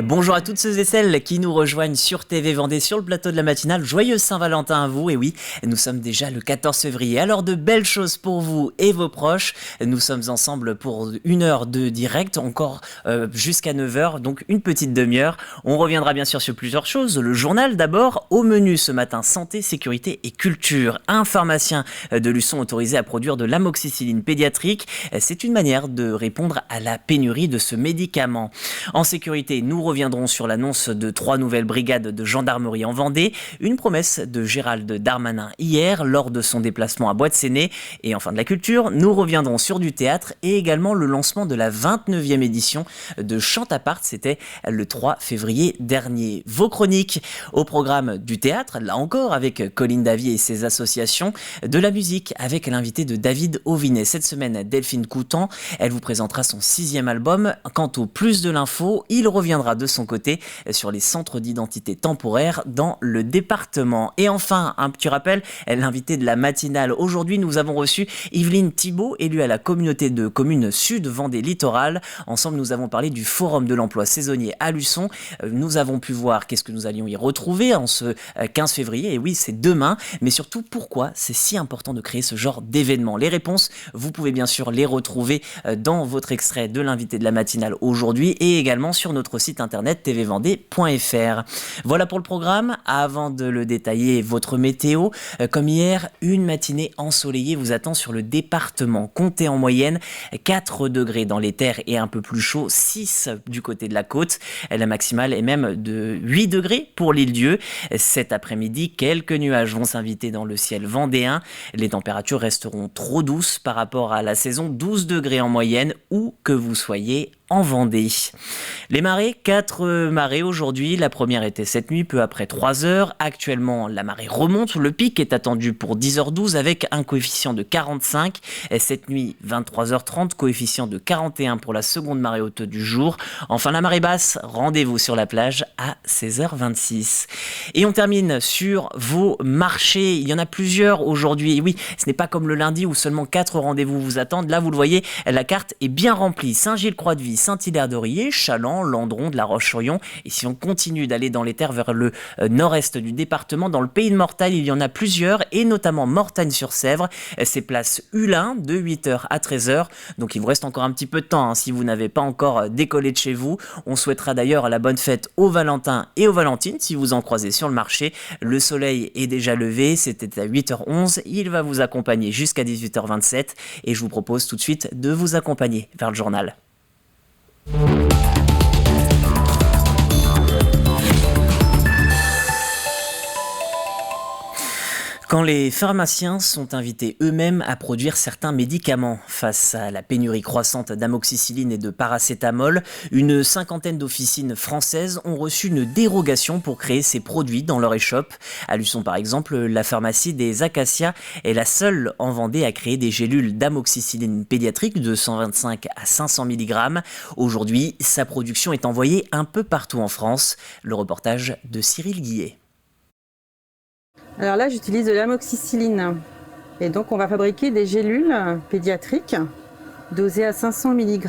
Bonjour à toutes ceux et celles qui nous rejoignent sur TV Vendée sur le plateau de la matinale. Joyeuse Saint-Valentin à vous, et oui, nous sommes déjà le 14 février. Alors de belles choses pour vous et vos proches. Nous sommes ensemble pour 1 heure de direct, encore jusqu'à 9h, donc une petite demi-heure. On reviendra bien sûr sur plusieurs choses. Le journal d'abord, au menu ce matin, santé, sécurité et culture. Un pharmacien de Luçon autorisé à produire de l'amoxicilline pédiatrique. C'est une manière de répondre à la pénurie de ce médicament. En sécurité, nous reviendrons sur l'annonce de 3 nouvelles brigades de gendarmerie en Vendée, une promesse de Gérald Darmanin hier lors de son déplacement à Bois-de-Séné. Et enfin de la culture, nous reviendrons sur du théâtre et également le lancement de la 29e édition de Chant à part, c'était le 3 février dernier. Vos chroniques au programme du théâtre, là encore avec Colline Davy et ses associations, de la musique avec l'invité de David Auvinet. Cette semaine, Delphine Coutan, elle vous présentera son 6e album. Quant au plus de l'info, il reviendra de son côté sur les centres d'identité temporaire dans le département. Et enfin, un petit rappel, l'invité de la matinale. Aujourd'hui, nous avons reçu Yveline Thibault, élue à la communauté de communes Sud Vendée Littoral. Ensemble, nous avons parlé du Forum de l'emploi saisonnier à Luçon. Nous avons pu voir qu'est-ce que nous allions y retrouver en ce 15 février. Et oui, c'est demain. Mais surtout, pourquoi c'est si important de créer ce genre d'événement? Les réponses, vous pouvez bien sûr les retrouver dans votre extrait de l'invité de la matinale aujourd'hui et également sur notre site internet tvvendée.fr. Voilà pour le programme. Avant de le détailler, votre météo. Comme hier, une matinée ensoleillée vous attend sur le département. Comptez en moyenne 4 degrés dans les terres et un peu plus chaud, 6 du côté de la côte. La maximale est même de 8 degrés pour l'Île-Dieu. Cet après-midi, quelques nuages vont s'inviter dans le ciel vendéen. Les températures resteront trop douces par rapport à la saison, 12 degrés en moyenne, où que vous soyez en Vendée. Les marées, 4 marées aujourd'hui. La première était cette nuit, peu après 3 heures. Actuellement, la marée remonte. Le pic est attendu pour 10h12 avec un coefficient de 45. Et cette nuit, 23h30, coefficient de 41 pour la seconde marée haute du jour. Enfin, la marée basse, rendez-vous sur la plage à 16h26. Et on termine sur vos marchés. Il y en a plusieurs aujourd'hui. Et oui, ce n'est pas comme le lundi où seulement 4 rendez-vous vous attendent. Là, vous le voyez, la carte est bien remplie. Saint-Gilles-Croix-de-Vie, Saint-Hilaire-d'Orier, Challans, Landron, de la Roche-sur-Yon. Et si on continue d'aller dans les terres vers le nord-est du département, dans le pays de Mortagne, il y en a plusieurs, et notamment Mortagne-sur-Sèvre. C'est place Hulin, de 8h à 13h. Donc il vous reste encore un petit peu de temps si vous n'avez pas encore décollé de chez vous. On souhaitera d'ailleurs la bonne fête aux Valentins et aux Valentines si vous en croisez sur le marché. Le soleil est déjà levé, c'était à 8h11. Il va vous accompagner jusqu'à 18h27 et je vous propose tout de suite de vous accompagner vers le journal. Quand les pharmaciens sont invités eux-mêmes à produire certains médicaments face à la pénurie croissante d'amoxicilline et de paracétamol, une 50aine d'officines françaises ont reçu une dérogation pour créer ces produits dans leur échoppe. À Luçon par exemple, la pharmacie des Acacias est la seule en Vendée à créer des gélules d'amoxicilline pédiatrique de 125 à 500 mg. Aujourd'hui, sa production est envoyée un peu partout en France. Le reportage de Cyril Guillet. Alors là, j'utilise de l'amoxicilline. Et donc, on va fabriquer des gélules pédiatriques dosées à 500 mg.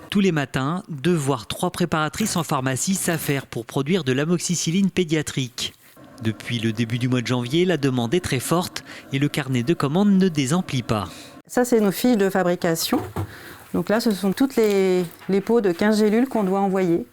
Tous les matins, 2 voire 3 préparatrices en pharmacie s'affairent pour produire de l'amoxicilline pédiatrique. Depuis le début du mois de janvier, la demande est très forte et le carnet de commandes ne désemplit pas. Ça, c'est nos fiches de fabrication. Donc là, ce sont toutes les pots de 15 gélules qu'on doit envoyer.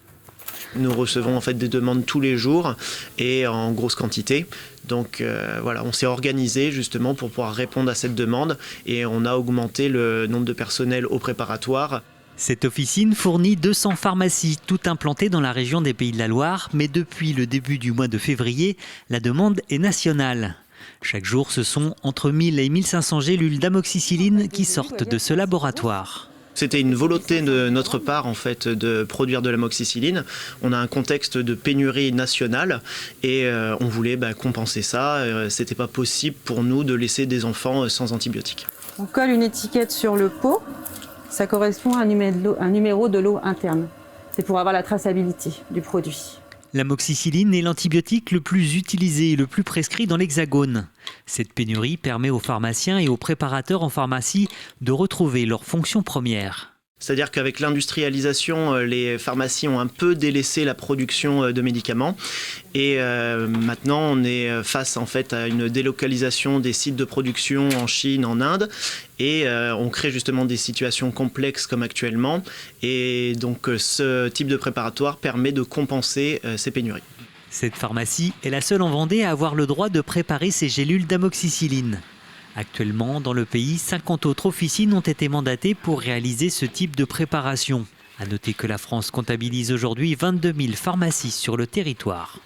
Nous recevons en fait des demandes tous les jours et en grosse quantité. Donc voilà, on s'est organisé justement pour pouvoir répondre à cette demande et on a augmenté le nombre de personnel au préparatoire. Cette officine fournit 200 pharmacies, toutes implantées dans la région des Pays de la Loire. Mais depuis le début du mois de février, la demande est nationale. Chaque jour, ce sont entre 1000 et 1500 gélules d'amoxicilline qui sortent de ce laboratoire. C'était une volonté de notre part en fait de produire de l'amoxicilline. On a un contexte de pénurie nationale et on voulait compenser ça. C'était pas possible pour nous de laisser des enfants sans antibiotiques. On colle une étiquette sur le pot. Ça correspond à un numéro de lot interne. C'est pour avoir la traçabilité du produit. L'amoxicilline est l'antibiotique le plus utilisé et le plus prescrit dans l'Hexagone. Cette pénurie permet aux pharmaciens et aux préparateurs en pharmacie de retrouver leur fonction première. C'est-à-dire qu'avec l'industrialisation, les pharmacies ont un peu délaissé la production de médicaments. Et maintenant, on est face en fait à une délocalisation des sites de production en Chine, en Inde. Et on crée justement des situations complexes comme actuellement. Et donc, ce type de préparatoire permet de compenser ces pénuries. Cette pharmacie est la seule en Vendée à avoir le droit de préparer ces gélules d'amoxicilline. Actuellement, dans le pays, 50 autres officines ont été mandatées pour réaliser ce type de préparation. À noter que la France comptabilise aujourd'hui 22 000 pharmacies sur le territoire.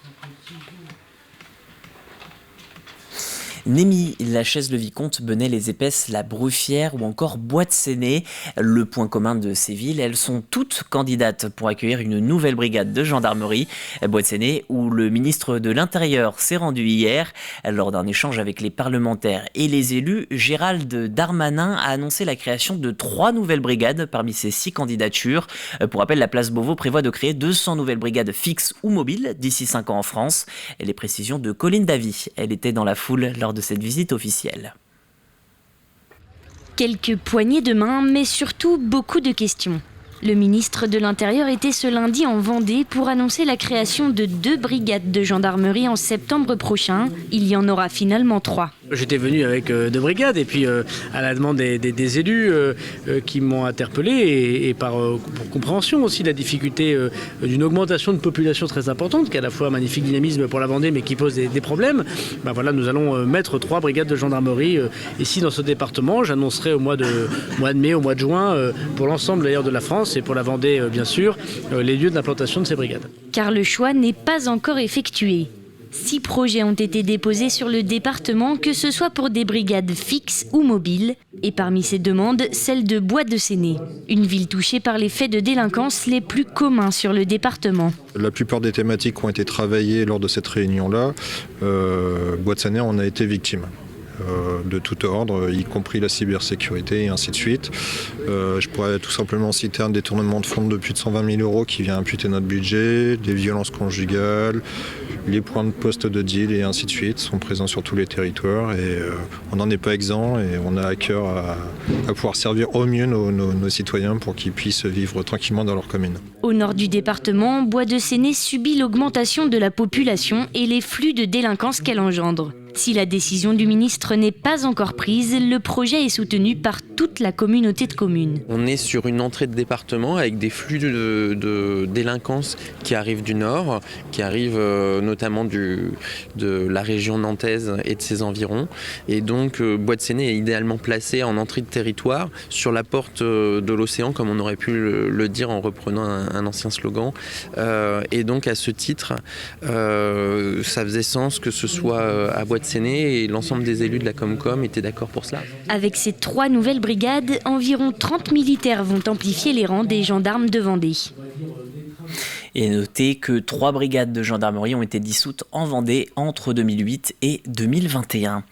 Némy, la Chaise-le-Vicomte, Benay-les-Épaisses, la Bruffière ou encore Bois-de-Séné. Le point commun de ces villes, elles sont toutes candidates pour accueillir une nouvelle brigade de gendarmerie. Bois-de-Séné, où le ministre de l'Intérieur s'est rendu hier. Lors d'un échange avec les parlementaires et les élus, Gérald Darmanin a annoncé la création de 3 nouvelles brigades parmi ces 6 candidatures. Pour rappel, la place Beauvau prévoit de créer 200 nouvelles brigades fixes ou mobiles d'ici 5 ans en France. Et les précisions de Colline Davy, elle était dans la foule lors de cette visite officielle. Quelques poignées de main, mais surtout beaucoup de questions. Le ministre de l'Intérieur était ce lundi en Vendée pour annoncer la création de 2 brigades de gendarmerie en septembre prochain. Il y en aura finalement 3. J'étais venu avec 2 brigades et puis à la demande des élus qui m'ont interpellé et pour compréhension aussi de la difficulté d'une augmentation de population très importante qui est à la fois un magnifique dynamisme pour la Vendée mais qui pose des problèmes. Ben voilà, nous allons mettre 3 brigades de gendarmerie ici dans ce département. J'annoncerai au mois de mai, au mois de juin pour l'ensemble d'ailleurs de la France et pour la Vendée bien sûr les lieux d'implantation de ces brigades. Car le choix n'est pas encore effectué. 6 projets ont été déposés sur le département, que ce soit pour des brigades fixes ou mobiles. Et parmi ces demandes, celle de Bois-de-Séné, une ville touchée par les faits de délinquance les plus communs sur le département. La plupart des thématiques ont été travaillées lors de cette réunion-là. Bois-de-Séné en a été victime. De tout ordre, y compris la cybersécurité et ainsi de suite. Je pourrais tout simplement citer un détournement de fonds de plus de 120 000 € qui vient imputer notre budget, des violences conjugales, les points de poste de deal et ainsi de suite sont présents sur tous les territoires et on n'en est pas exempt et on a à cœur à pouvoir servir au mieux nos citoyens pour qu'ils puissent vivre tranquillement dans leur commune. Au nord du département, Bois-de-Séné subit l'augmentation de la population et les flux de délinquance qu'elle engendre. Si la décision du ministre n'est pas encore prise, le projet est soutenu par toute la communauté de communes. On est sur une entrée de département avec des flux de délinquance qui arrivent du nord, qui arrivent notamment de la région nantaise et de ses environs. Et donc Bois-de-Séné est idéalement placé en entrée de territoire sur la porte de l'océan, comme on aurait pu le dire en reprenant un ancien slogan. Et donc à ce titre, ça faisait sens que ce soit à Bois-de-Séné et l'ensemble des élus de la Comcom étaient d'accord pour cela. Avec ces 3 nouvelles brigades, environ 30 militaires vont amplifier les rangs des gendarmes de Vendée. Et notez que 3 brigades de gendarmerie ont été dissoutes en Vendée entre 2008 et 2021.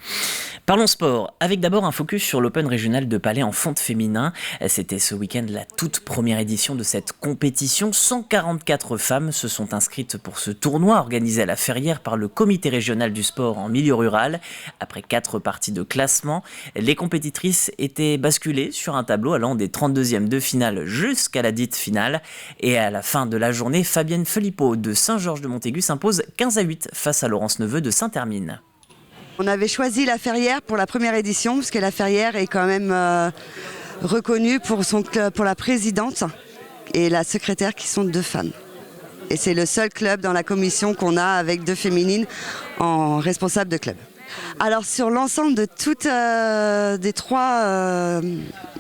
Parlons sport, avec d'abord un focus sur l'Open régional de Palais en fonte féminin. C'était ce week-end la toute première édition de cette compétition. 144 femmes se sont inscrites pour ce tournoi organisé à la Ferrière par le comité régional du sport en milieu rural. Après 4 parties de classement, les compétitrices étaient basculées sur un tableau allant des 32e de finale jusqu'à la dite finale. Et à la fin de la journée, Fabienne Philippot de Saint-Georges-de-Montaigu s'impose 15-8 face à Laurence Neveu de Saint-Hermine. On avait choisi la Ferrière pour la première édition, parce que la Ferrière est quand même reconnue pour la présidente et la secrétaire qui sont 2 femmes. Et c'est le seul club dans la commission qu'on a avec 2 féminines en responsable de club. Alors sur l'ensemble de toutes des 3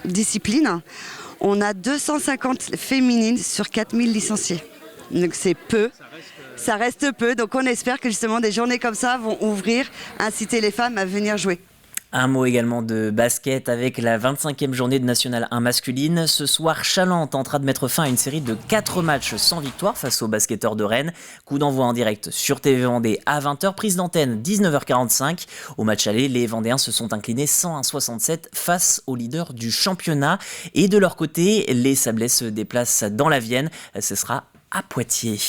disciplines, on a 250 féminines sur 4000 licenciés. Donc c'est peu. Ça reste peu, donc on espère que justement des journées comme ça vont ouvrir, inciter les femmes à venir jouer. Un mot également de basket avec la 25e journée de National 1 masculine. Ce soir, Challans tentera de mettre fin à une série de 4 matchs sans victoire face aux basketteurs de Rennes. Coup d'envoi en direct sur TV Vendée à 20h, prise d'antenne 19h45. Au match aller, les Vendéens se sont inclinés 101-67 face au leader du championnat. Et de leur côté, les Sablés se déplacent dans la Vienne. Ce sera à Poitiers.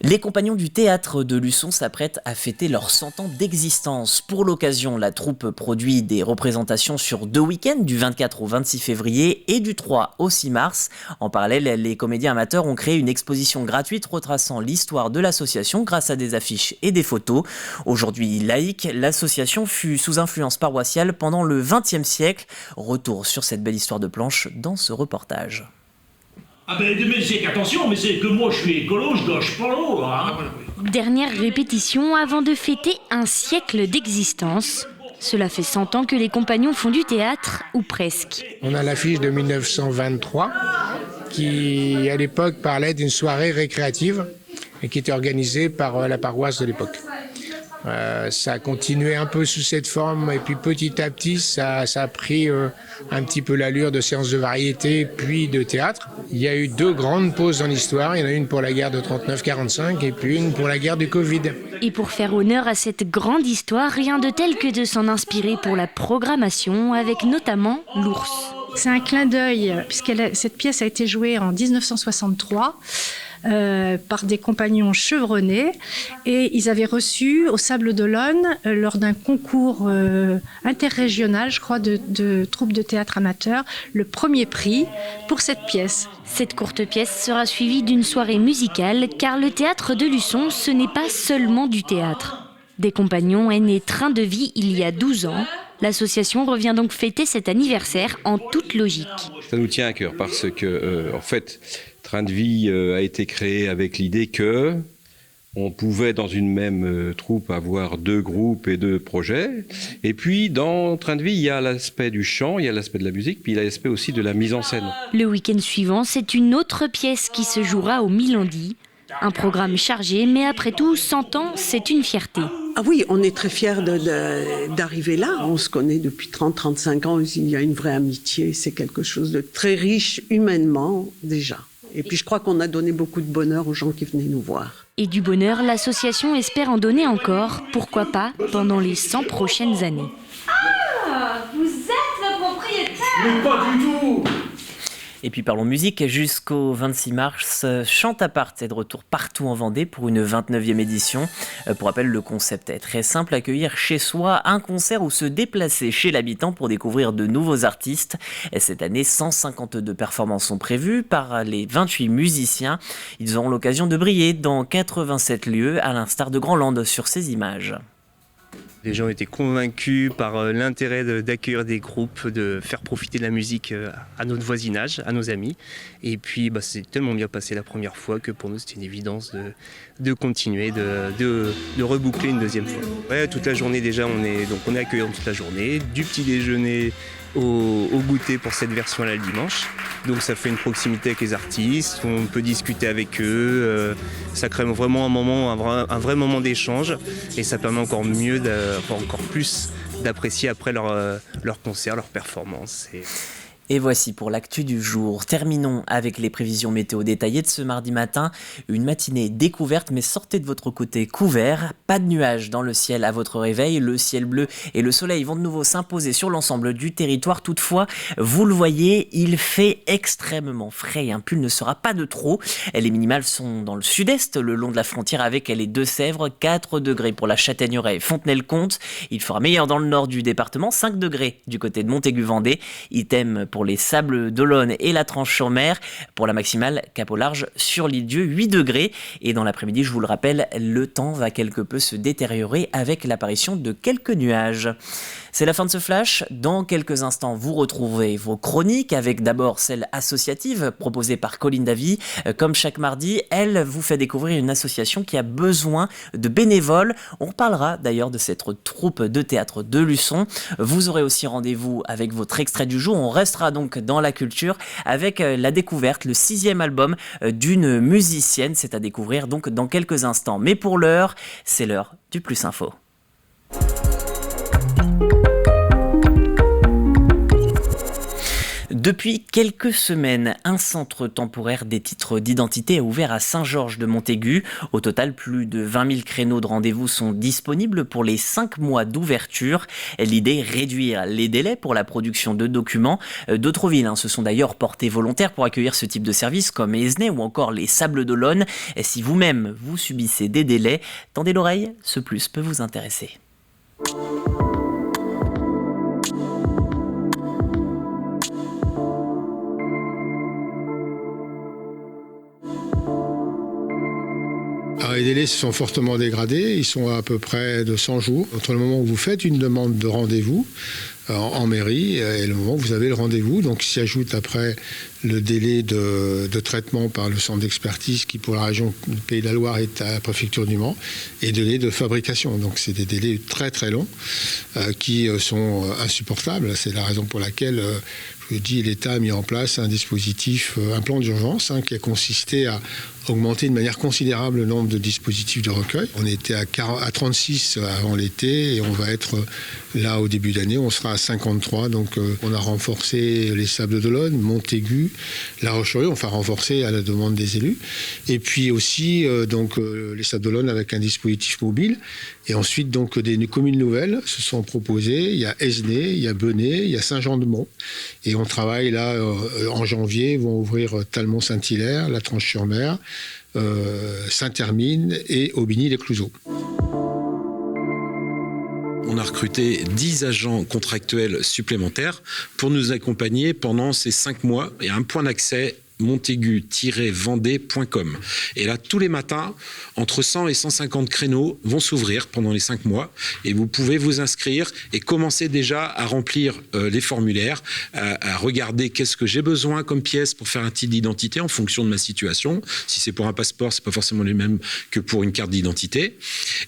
Les Compagnons du Théâtre de Luçon s'apprêtent à fêter leurs 100 ans d'existence. Pour l'occasion, la troupe produit des représentations sur 2 week-ends, du 24 au 26 février et du 3 au 6 mars. En parallèle, les comédiens amateurs ont créé une exposition gratuite retraçant l'histoire de l'association grâce à des affiches et des photos. Aujourd'hui laïque, l'association fut sous influence paroissiale pendant le XXe siècle. Retour sur cette belle histoire de planche dans ce reportage. Ah ben mais c'est qu'attention, mais c'est que moi je suis écolo, je gauche pas l'eau, hein. Dernière répétition avant de fêter un siècle d'existence. Cela fait 100 ans que les compagnons font du théâtre, ou presque. On a l'affiche de 1923 qui, à l'époque, parlait d'une soirée récréative et qui était organisée par la paroisse de l'époque. Ça a continué un peu sous cette forme et puis petit à petit ça a pris un petit peu l'allure de séances de variété puis de théâtre. Il y a eu 2 grandes pauses dans l'histoire, il y en a une pour la guerre de 39-45 et puis une pour la guerre du Covid. Et pour faire honneur à cette grande histoire, rien de tel que de s'en inspirer pour la programmation avec notamment l'ours. C'est un clin d'œil puisque cette pièce a été jouée en 1963. Par des compagnons chevronnés et ils avaient reçu au Sable d'Olonne lors d'un concours interrégional, je crois, de troupes de théâtre amateurs, le premier prix pour cette pièce. Cette courte pièce sera suivie d'une soirée musicale car le théâtre de Luçon, ce n'est pas seulement du théâtre. Des compagnons est né Train de vie il y a 12 ans. L'association revient donc fêter cet anniversaire en toute logique. Ça nous tient à cœur parce que, en fait, Train de vie a été créé avec l'idée que on pouvait dans une même troupe avoir 2 groupes et 2 projets. Et puis dans Train de vie, il y a l'aspect du chant, il y a l'aspect de la musique, puis il y a l'aspect aussi de la mise en scène. Le week-end suivant, c'est une autre pièce qui se jouera au Milandi. Un programme chargé, mais après tout, 100 ans, c'est une fierté. Ah oui, on est très fiers d'arriver là. On se connaît depuis 30-35 ans. Il y a une vraie amitié. C'est quelque chose de très riche humainement déjà. Et puis je crois qu'on a donné beaucoup de bonheur aux gens qui venaient nous voir. Et du bonheur, l'association espère en donner encore, pourquoi pas, pendant les 100 prochaines années. Ah, vous êtes le propriétaire? Mais pas du tout. Et puis parlons musique, jusqu'au 26 mars, Chante à part est de retour partout en Vendée pour une 29e édition. Pour rappel, le concept est très simple, accueillir chez soi un concert ou se déplacer chez l'habitant pour découvrir de nouveaux artistes. Et cette année, 152 performances sont prévues par les 28 musiciens. Ils auront l'occasion de briller dans 87 lieux, à l'instar de Grandland sur ces images. Les gens étaient convaincus par l'intérêt d'accueillir des groupes, de faire profiter de la musique à notre voisinage, à nos amis. Et puis c'est tellement bien passé la première fois que pour nous c'était une évidence de continuer, de reboucler une deuxième fois. Ouais, toute la journée déjà, on est accueillant toute la journée, du petit déjeuner au goûter pour cette version-là le dimanche. Donc ça fait une proximité avec les artistes, on peut discuter avec eux, ça crée vraiment un vrai moment d'échange et ça permet encore plus d'apprécier après leur concert, leur performance. Et voici pour l'actu du jour. Terminons avec les prévisions météo détaillées de ce mardi matin. Une matinée découverte, mais sortez de votre côté couvert. Pas de nuages dans le ciel à votre réveil. Le ciel bleu et le soleil vont de nouveau s'imposer sur l'ensemble du territoire. Toutefois, vous le voyez, il fait extrêmement frais. Un pull ne sera pas de trop. Les minimales sont dans le sud-est, le long de la frontière avec les Deux-Sèvres. 4 degrés pour la Châtaigneraie et Fontenay-le-Comte. Il fera meilleur dans le nord du département. 5 degrés du côté de Montaigu-Vendée. Item pour les Sables d'Olonne et la Tranche-sur-Mer. Pour la maximale, cap au large sur l'île-Dieu, 8 degrés. Et dans l'après-midi, je vous le rappelle, le temps va quelque peu se détériorer avec l'apparition de quelques nuages. C'est la fin de ce flash. Dans quelques instants, vous retrouverez vos chroniques avec d'abord celle associative proposée par Colline Davy. Comme chaque mardi, elle vous fait découvrir une association qui a besoin de bénévoles. On reparlera d'ailleurs de cette troupe de théâtre de Luçon. Vous aurez aussi rendez-vous avec votre extrait du jour. On restera donc dans la culture avec la découverte, le 6e album d'une musicienne. C'est à découvrir donc dans quelques instants. Mais pour l'heure, c'est l'heure du Plus Info. Depuis quelques semaines, un centre temporaire des titres d'identité est ouvert à Saint-Georges-de-Montaigu. Au total, plus de 20 000 créneaux de rendez-vous sont disponibles pour les 5 mois d'ouverture. L'idée, réduire les délais pour la production de documents. D'autres villes se sont d'ailleurs portées volontaires pour accueillir ce type de service, comme Esnay ou encore les Sables d'Olonne. Et si vous-même, vous subissez des délais, tendez l'oreille, ce plus peut vous intéresser. Alors, les délais se sont fortement dégradés, ils sont à peu près de 100 jours entre le moment où vous faites une demande de rendez-vous en mairie et le moment où vous avez le rendez-vous. Donc s'y ajoute après le délai de traitement par le centre d'expertise qui pour la région du Pays de la Loire est à la préfecture du Mans et délai de fabrication. Donc c'est des délais très très longs qui sont insupportables. C'est la raison pour laquelle je dis l'État a mis en place un dispositif, un plan d'urgence qui a consisté à augmenter de manière considérable le nombre de dispositifs de recueil. On était à 36 avant l'été et on va être là au début d'année, on sera à 53. Donc on a renforcé les Sables d'Olonne, Montaigu, La Roche-sur-Yon, enfin renforcé à la demande des élus. Et puis aussi les Sables d'Olonne avec un dispositif mobile. Et ensuite donc des communes nouvelles se sont proposées. Il y a Esnay, il y a Benay, il y a Saint-Jean-de-Mont. Et on travaille là en janvier, vont ouvrir Talmont-Saint-Hilaire, La Tranche-sur-Mer, Saint-Hermine et Aubigny-les-Clouseaux. On a recruté 10 agents contractuels supplémentaires pour nous accompagner pendant ces 5 mois. Il y a un point d'accès montaigu-vendée.com. Et là, tous les matins, entre 100 et 150 créneaux vont s'ouvrir pendant les 5 mois et vous pouvez vous inscrire et commencer déjà à remplir les formulaires, à regarder qu'est-ce que j'ai besoin comme pièce pour faire un titre d'identité en fonction de ma situation. Si c'est pour un passeport, c'est pas forcément les mêmes que pour une carte d'identité.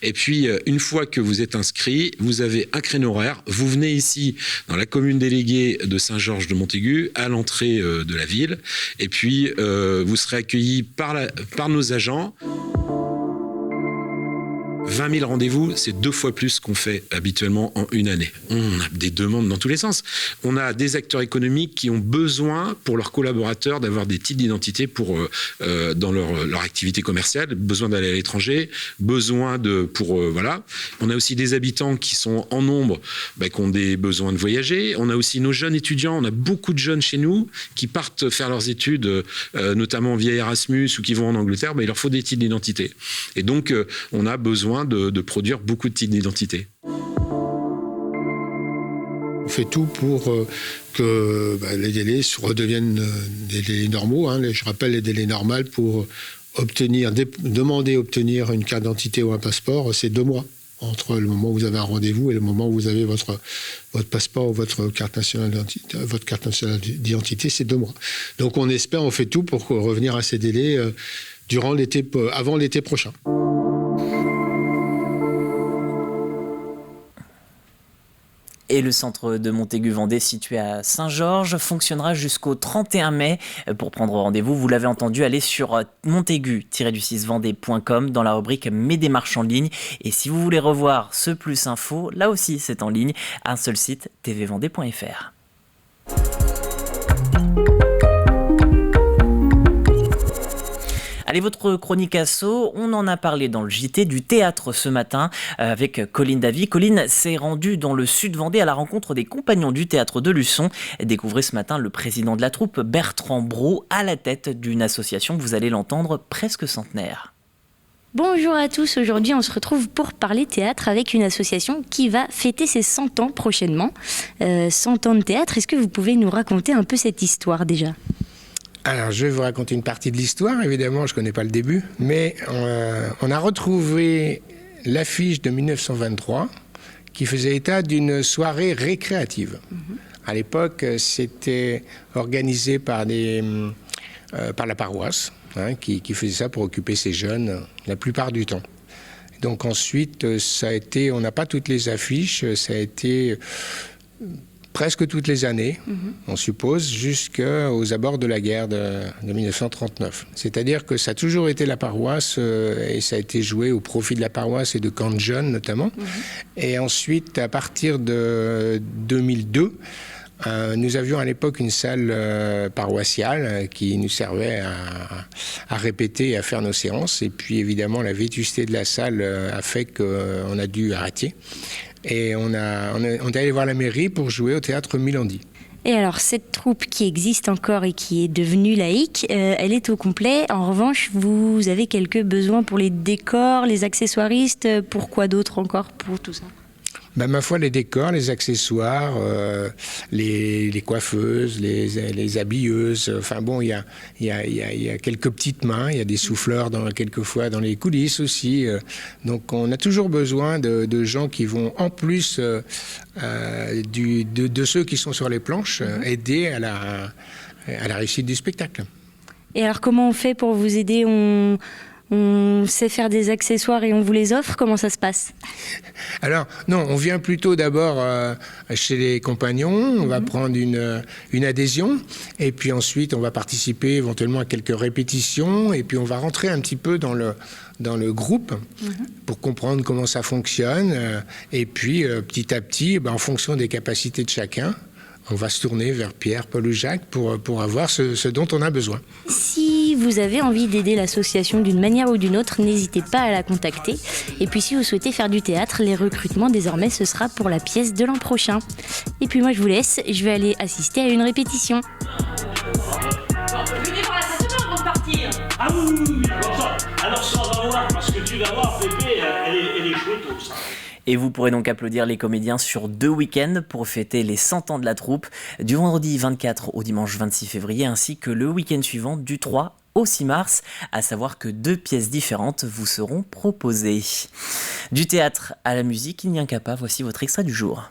Et puis, une fois que vous êtes inscrit, vous avez un créneau horaire. Vous venez ici, dans la commune déléguée de Saint-Georges-de-Montaigu, à l'entrée de la ville. Et puis, vous serez accueillis par nos agents. 20 000 rendez-vous, c'est 2 fois plus qu'on fait habituellement en une année. On a des demandes dans tous les sens. On a des acteurs économiques qui ont besoin pour leurs collaborateurs d'avoir des titres d'identité dans leur activité commerciale, besoin d'aller à l'étranger, besoin voilà. On a aussi des habitants qui sont en nombre, qui ont des besoins de voyager. On a aussi nos jeunes étudiants. On a beaucoup de jeunes chez nous qui partent faire leurs études, notamment via Erasmus ou qui vont en Angleterre. Il leur faut des titres d'identité. Et donc, on a besoin de produire beaucoup de titres d'identité. On fait tout pour que les délais redeviennent des délais normaux. Je rappelle les délais normaux pour demander à obtenir une carte d'identité ou un passeport, c'est 2 mois entre le moment où vous avez un rendez-vous et le moment où vous avez votre passeport ou votre carte nationale d'identité, c'est 2 mois. Donc on fait tout pour revenir à ces délais avant l'été prochain. Et le centre de Montaigu-Vendée, situé à Saint-Georges, fonctionnera jusqu'au 31 mai. Pour prendre rendez-vous, vous l'avez entendu, allez sur montaigu-vendée.com dans la rubrique Mes démarches en ligne. Et si vous voulez revoir ce plus info, là aussi c'est en ligne, un seul site, tvvendée.fr. Allez, votre chronique asso, on en a parlé dans le JT du théâtre ce matin avec Colline Davy. Colline s'est rendue dans le sud Vendée à la rencontre des compagnons du théâtre de Luçon. Découvrez ce matin le président de la troupe, Bertrand Brault, à la tête d'une association, vous allez l'entendre, presque centenaire. Bonjour à tous, aujourd'hui on se retrouve pour parler théâtre avec une association qui va fêter ses 100 ans prochainement. 100 ans de théâtre, est-ce que vous pouvez nous raconter un peu cette histoire déjà ? Alors, je vais vous raconter une partie de l'histoire, évidemment, je ne connais pas le début, mais on a retrouvé l'affiche de 1923 qui faisait état d'une soirée récréative. À l'époque, c'était organisé par la paroisse, qui faisait ça pour occuper ses jeunes la plupart du temps. Donc ensuite, on n'a pas toutes les affiches, ça a été presque toutes les années, on suppose, jusqu'aux abords de la guerre de 1939. C'est-à-dire que ça a toujours été la paroisse et ça a été joué au profit de la paroisse et de camps de jeunes notamment. Et ensuite, à partir de 2002, Nous avions à l'époque une salle paroissiale qui nous servait à répéter et à faire nos séances. Et puis évidemment, la vétusté de la salle a fait qu'on a dû arrêter. Et on est allé voir la mairie pour jouer au théâtre Milandi. Et alors, cette troupe qui existe encore et qui est devenue laïque, elle est au complet. En revanche, vous avez quelques besoins pour les décors, les accessoiristes. Pourquoi d'autres encore pour tout ça ? Ma foi, les décors, les accessoires, les coiffeuses, les habilleuses. Enfin bon, il y a quelques petites mains, il y a des souffleurs quelquefois dans les coulisses aussi. Donc on a toujours besoin de gens qui vont, en plus de ceux qui sont sur les planches, aider à la réussite du spectacle. Et alors comment on fait pour vous aider ? On sait faire des accessoires et on vous les offre ? Comment ça se passe ? Alors, non, on vient plutôt d'abord chez les compagnons, on va prendre une adhésion, et puis ensuite on va participer éventuellement à quelques répétitions, et puis on va rentrer un petit peu dans le groupe pour comprendre comment ça fonctionne, et puis petit à petit, en fonction des capacités de chacun, on va se tourner vers Pierre, Paul ou Jacques pour avoir ce dont on a besoin. Si vous avez envie d'aider l'association d'une manière ou d'une autre, n'hésitez pas à la contacter. Et puis si vous souhaitez faire du théâtre, les recrutements désormais ce sera pour la pièce de l'an prochain. Et puis moi je vous laisse, je vais aller assister à une répétition. Venez voir la station avant de partir. Ah oui, alors ça on va voir, parce que tu vas voir, Pépé, elle est chouette ça. Et vous pourrez donc applaudir les comédiens sur 2 week-ends pour fêter les 100 ans de la troupe, du vendredi 24 au dimanche 26 février, ainsi que le week-end suivant du 3 au 6 mars, à savoir que 2 pièces différentes vous seront proposées. Du théâtre à la musique, il n'y a qu'à pas, voici votre extrait du jour.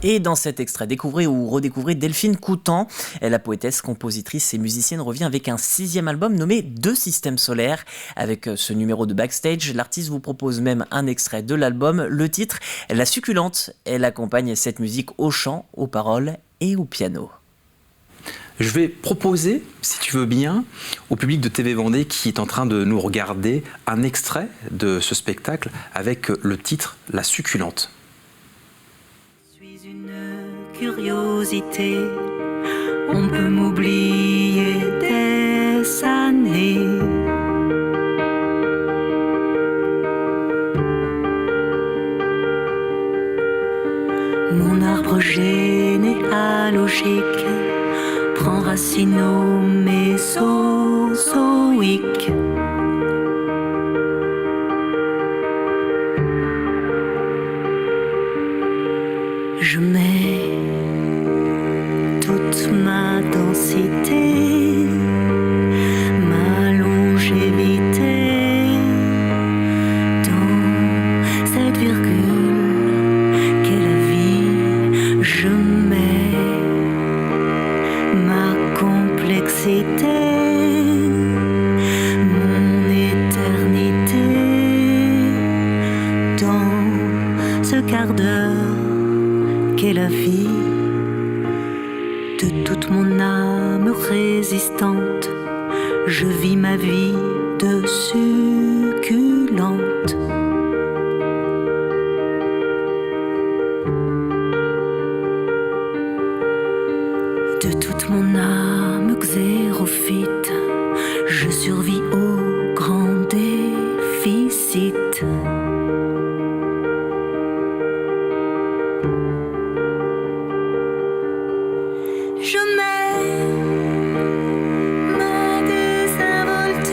Et dans cet extrait, découvrez ou redécouvrez Delphine Coutan. La poétesse, compositrice et musicienne revient avec un 6e album nommé 2 systèmes solaires. Avec ce numéro de backstage, l'artiste vous propose même un extrait de l'album. Le titre, La Succulente. Elle accompagne cette musique au chant, aux paroles et au piano. Je vais proposer, si tu veux bien, au public de TV Vendée qui est en train de nous regarder, un extrait de ce spectacle avec le titre La Succulente. Curiosité, on peut m'oublier des années. Mon arbre généalogique prend racine au Mésozoïque. Je mets toute ma densité, ma longévité dans cette virgule qu'est la vie. Je mets ma complexité, mon éternité dans ce quart d'heure qu'est la vie. De toute mon âme résistante, je vis ma vie de succulente. De toute mon âme xérophyte, je survis au grand déficit. Je mets ma désinvolture,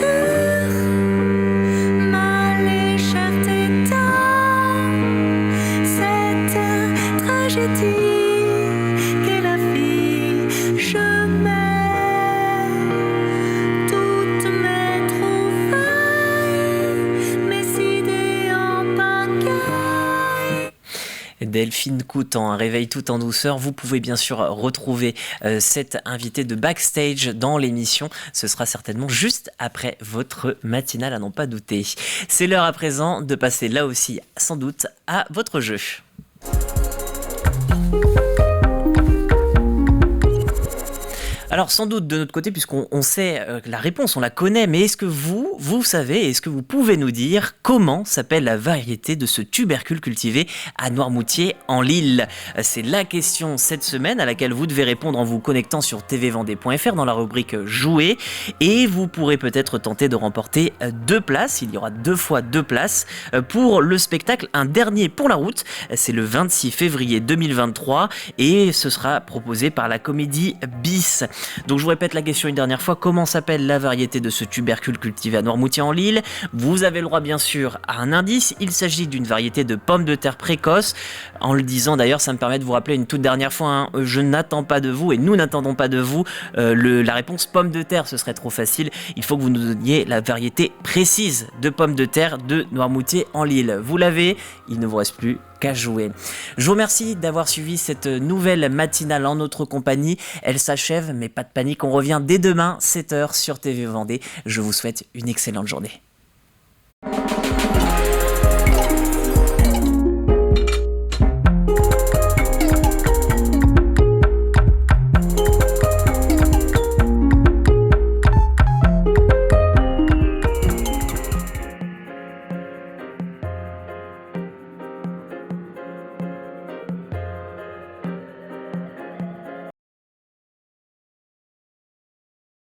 ma légèreté dans cette tragédie qu'est la vie. Je mets toutes mes trouvailles, mes idées en pagaille. Delphine Coutan, un réveil tout en douceur. Vous pouvez bien sûr retrouver cette invitée de backstage dans l'émission. Ce sera certainement juste après votre matinale, à n'en pas douter. C'est l'heure à présent de passer là aussi, sans doute, à votre jeu. Alors sans doute de notre côté, puisqu'on sait la réponse, on la connaît, mais est-ce que vous savez, est-ce que vous pouvez nous dire comment s'appelle la variété de ce tubercule cultivé à Noirmoutier en Lille? C'est la question cette semaine à laquelle vous devez répondre en vous connectant sur tvvendée.fr dans la rubrique Jouer, et vous pourrez peut-être tenter de remporter 2 places. Il y aura 2 fois 2 places pour le spectacle Un dernier pour la route. C'est le 26 février 2023 et ce sera proposé par la comédie Bis. Donc je vous répète la question une dernière fois, comment s'appelle la variété de ce tubercule cultivé à Noirmoutier en Lille? Vous avez le droit bien sûr à un indice, il s'agit d'une variété de pommes de terre précoce. En le disant d'ailleurs, ça me permet de vous rappeler une toute dernière fois, je n'attends pas de vous et nous n'attendons pas de vous la réponse pomme de terre, ce serait trop facile. Il faut que vous nous donniez la variété précise de pommes de terre de Noirmoutier en Lille. Vous l'avez, il ne vous reste plus qu'à jouer. Je vous remercie d'avoir suivi cette nouvelle matinale en notre compagnie. Elle s'achève, mais pas de panique, on revient dès demain, 7h sur TV Vendée. Je vous souhaite une excellente journée.